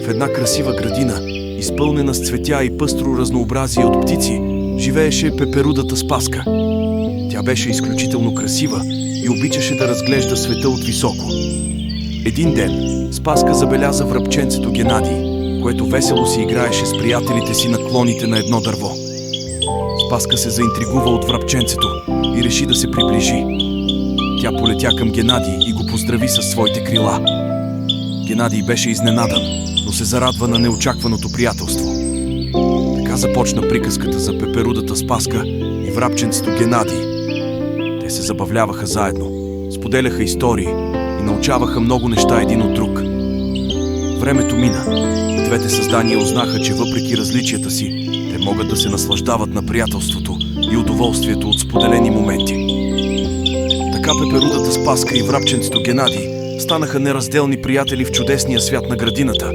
В една красива градина, изпълнена с цветя и пъстро разнообразие от птици, живееше пеперудата Спаска. Тя беше изключително красива и обичаше да разглежда света от високо. Един ден Спаска забеляза врабченцето Генадий, което весело си играеше с приятелите си на клоните на едно дърво. Спаска се заинтригува от врабченцето и реши да се приближи. Тя полетя към Генадий и го поздрави със своите крила. Генадий беше изненадан, но се зарадва на неочакваното приятелство. Така започна приказката за пеперудата Спаска и врабченцето Генадий. Те се забавляваха заедно, споделяха истории и научаваха много неща един от друг. Времето мина и двете създания узнаха, че въпреки различията си, те могат да се наслаждават на приятелството и удоволствието от споделени моменти. Така пеперудата Спаска и врабченцето Генадий станаха неразделни приятели в чудесния свят на градината.